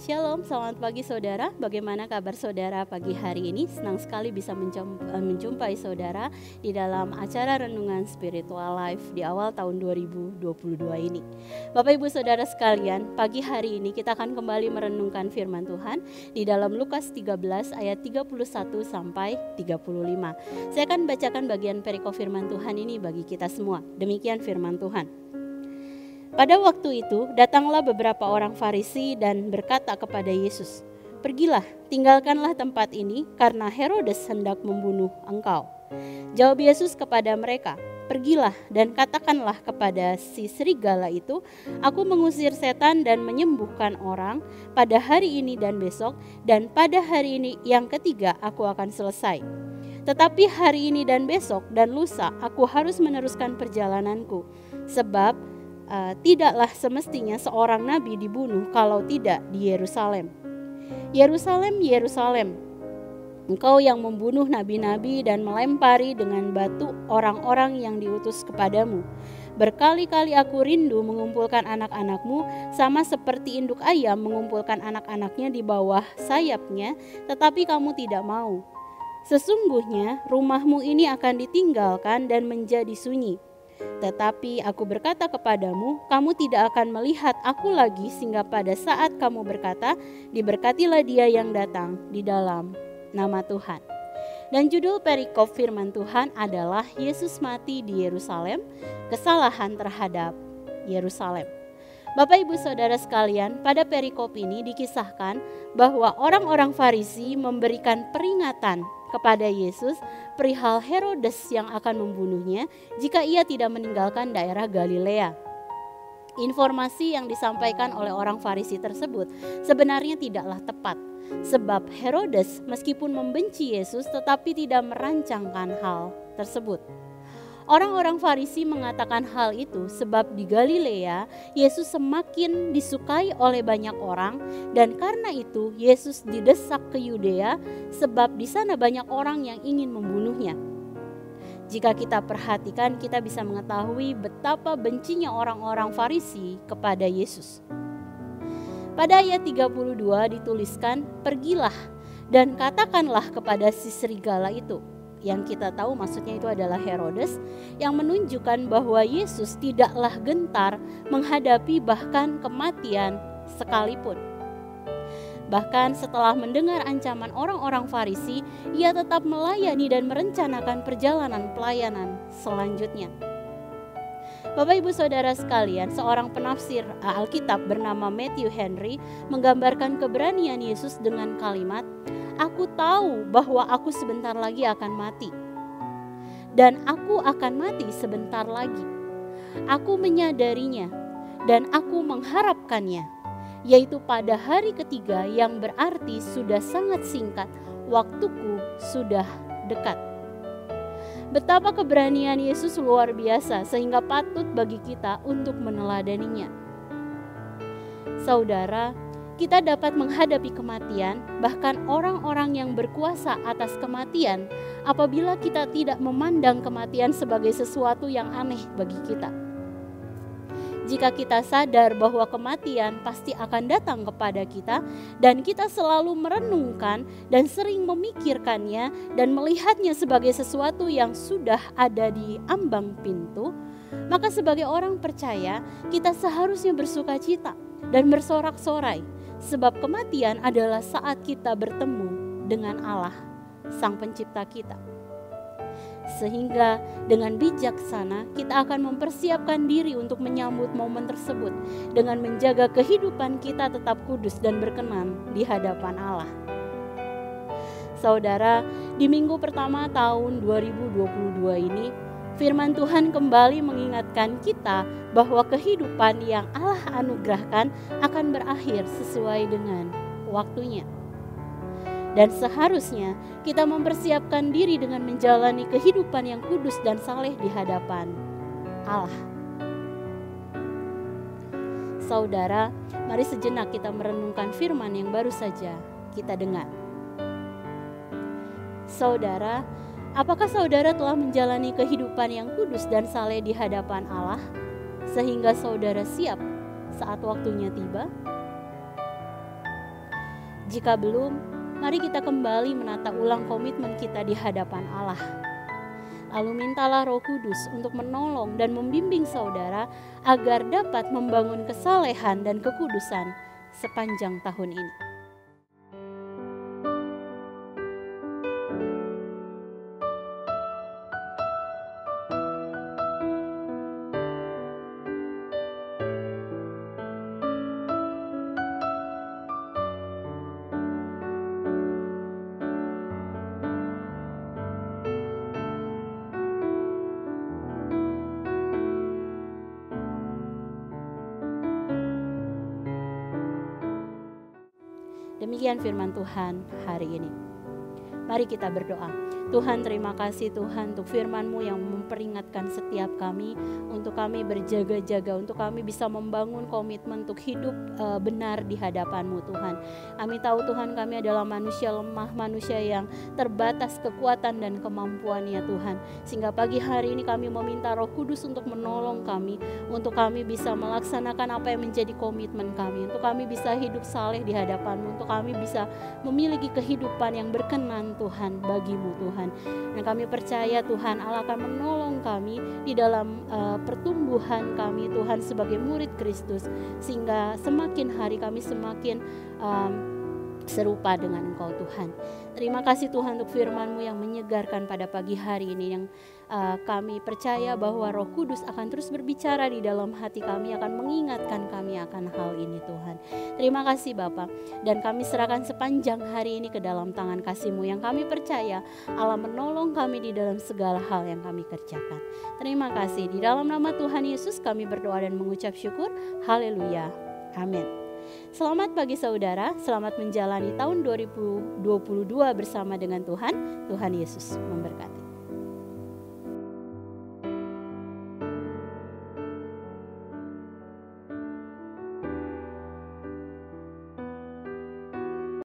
Shalom, selamat pagi saudara. Bagaimana kabar saudara pagi hari ini? Senang sekali bisa menjumpai saudara di dalam acara Renungan Spiritual Life di awal tahun 2022 ini. Bapak Ibu Saudara sekalian, pagi hari ini kita akan kembali merenungkan firman Tuhan di dalam Lukas 13 ayat 31 sampai 35. Saya akan bacakan bagian perikop firman Tuhan ini bagi kita semua. Demikian firman Tuhan. Pada waktu itu datanglah beberapa orang Farisi dan berkata kepada Yesus, "Pergilah, tinggalkanlah tempat ini karena Herodes hendak membunuh engkau." Jawab Yesus kepada mereka, "Pergilah dan katakanlah kepada si serigala itu, aku mengusir setan dan menyembuhkan orang pada hari ini dan besok, dan pada hari ini yang ketiga aku akan selesai. Tetapi hari ini dan besok dan lusa aku harus meneruskan perjalananku, sebab tidaklah semestinya seorang nabi dibunuh kalau tidak di Yerusalem. Yerusalem, Yerusalem, engkau yang membunuh nabi-nabi dan melempari dengan batu orang-orang yang diutus kepadamu. Berkali-kali aku rindu mengumpulkan anak-anakmu sama seperti induk ayam mengumpulkan anak-anaknya di bawah sayapnya, tetapi kamu tidak mau. Sesungguhnya rumahmu ini akan ditinggalkan dan menjadi sunyi. Tetapi aku berkata kepadamu, kamu tidak akan melihat aku lagi sehingga pada saat kamu berkata, diberkatilah dia yang datang di dalam nama Tuhan." Dan judul perikop firman Tuhan adalah Yesus mati di Yerusalem, kesalahan terhadap Yerusalem. Bapak Ibu Saudara sekalian, pada perikop ini dikisahkan bahwa orang-orang Farisi memberikan peringatan kepada Yesus perihal Herodes yang akan membunuhnya jika ia tidak meninggalkan daerah Galilea. Informasi yang disampaikan oleh orang Farisi tersebut sebenarnya tidaklah tepat, sebab Herodes meskipun membenci Yesus tetapi tidak merancangkan hal tersebut. Orang-orang Farisi mengatakan hal itu sebab di Galilea Yesus semakin disukai oleh banyak orang, dan karena itu Yesus didesak ke Yudea sebab di sana banyak orang yang ingin membunuhnya. Jika kita perhatikan, kita bisa mengetahui betapa bencinya orang-orang Farisi kepada Yesus. Pada ayat 32 dituliskan, "Pergilah dan katakanlah kepada si serigala itu." Yang kita tahu maksudnya itu adalah Herodes, yang menunjukkan bahwa Yesus tidaklah gentar menghadapi bahkan kematian sekalipun. Bahkan setelah mendengar ancaman orang-orang Farisi, ia tetap melayani dan merencanakan perjalanan pelayanan selanjutnya. Bapak Ibu Saudara sekalian, seorang penafsir Alkitab bernama Matthew Henry menggambarkan keberanian Yesus dengan kalimat, "Aku tahu bahwa aku sebentar lagi akan mati, dan aku akan mati sebentar lagi. Aku menyadarinya dan aku mengharapkannya, yaitu pada hari ketiga yang berarti sudah sangat singkat, waktuku sudah dekat." Betapa keberanian Yesus luar biasa sehingga patut bagi kita untuk meneladaninya. Saudara, kita dapat menghadapi kematian, bahkan orang-orang yang berkuasa atas kematian, apabila kita tidak memandang kematian sebagai sesuatu yang aneh bagi kita. Jika kita sadar bahwa kematian pasti akan datang kepada kita, dan kita selalu merenungkan dan sering memikirkannya dan melihatnya sebagai sesuatu yang sudah ada di ambang pintu, maka sebagai orang percaya kita seharusnya bersukacita dan bersorak-sorai, sebab kematian adalah saat kita bertemu dengan Allah, Sang Pencipta kita. Sehingga dengan bijaksana kita akan mempersiapkan diri untuk menyambut momen tersebut dengan menjaga kehidupan kita tetap kudus dan berkenan di hadapan Allah. Saudara, di minggu pertama tahun 2022 ini, firman Tuhan kembali mengingatkan kita bahwa kehidupan yang Allah anugerahkan akan berakhir sesuai dengan waktunya. Dan seharusnya kita mempersiapkan diri dengan menjalani kehidupan yang kudus dan saleh di hadapan Allah. Saudara, mari sejenak kita merenungkan firman yang baru saja kita dengar. Saudara, apakah saudara telah menjalani kehidupan yang kudus dan saleh di hadapan Allah? sehingga saudara siap saat waktunya tiba? Jika belum, mari kita kembali menata ulang komitmen kita di hadapan Allah. Lalu mintalah Roh Kudus untuk menolong dan membimbing saudara agar dapat membangun kesalehan dan kekudusan sepanjang tahun ini. Demikian firman Tuhan hari ini. Mari kita berdoa. Tuhan, terima kasih Tuhan untuk firman-Mu yang memperingatkan setiap kami, untuk kami berjaga-jaga, untuk kami bisa membangun komitmen untuk hidup benar di hadapan-Mu Tuhan. Kami tahu Tuhan, kami adalah manusia lemah, manusia yang terbatas kekuatan dan kemampuannya Tuhan. Sehingga pagi hari ini kami meminta Roh Kudus untuk menolong kami, untuk kami bisa melaksanakan apa yang menjadi komitmen kami, untuk kami bisa hidup saleh di hadapan-Mu, untuk kami bisa memiliki kehidupan yang berkenan Tuhan bagi-Mu Tuhan. Dan kami percaya Tuhan Allah akan menolong kami di dalam pertumbuhan kami Tuhan sebagai murid Kristus, sehingga semakin hari kami semakin serupa dengan Engkau Tuhan. Terima kasih Tuhan untuk firman-Mu yang menyegarkan pada pagi hari ini, yang kami percaya bahwa Roh Kudus akan terus berbicara di dalam hati kami, akan mengingatkan kami akan hal ini Tuhan. Terima kasih Bapa, dan kami serahkan sepanjang hari ini ke dalam tangan kasih-Mu yang kami percaya Allah menolong kami di dalam segala hal yang kami kerjakan. Terima kasih, di dalam nama Tuhan Yesus kami berdoa dan mengucap syukur. Haleluya, amin. Selamat pagi saudara, selamat menjalani tahun 2022 bersama dengan Tuhan. Tuhan Yesus memberkati.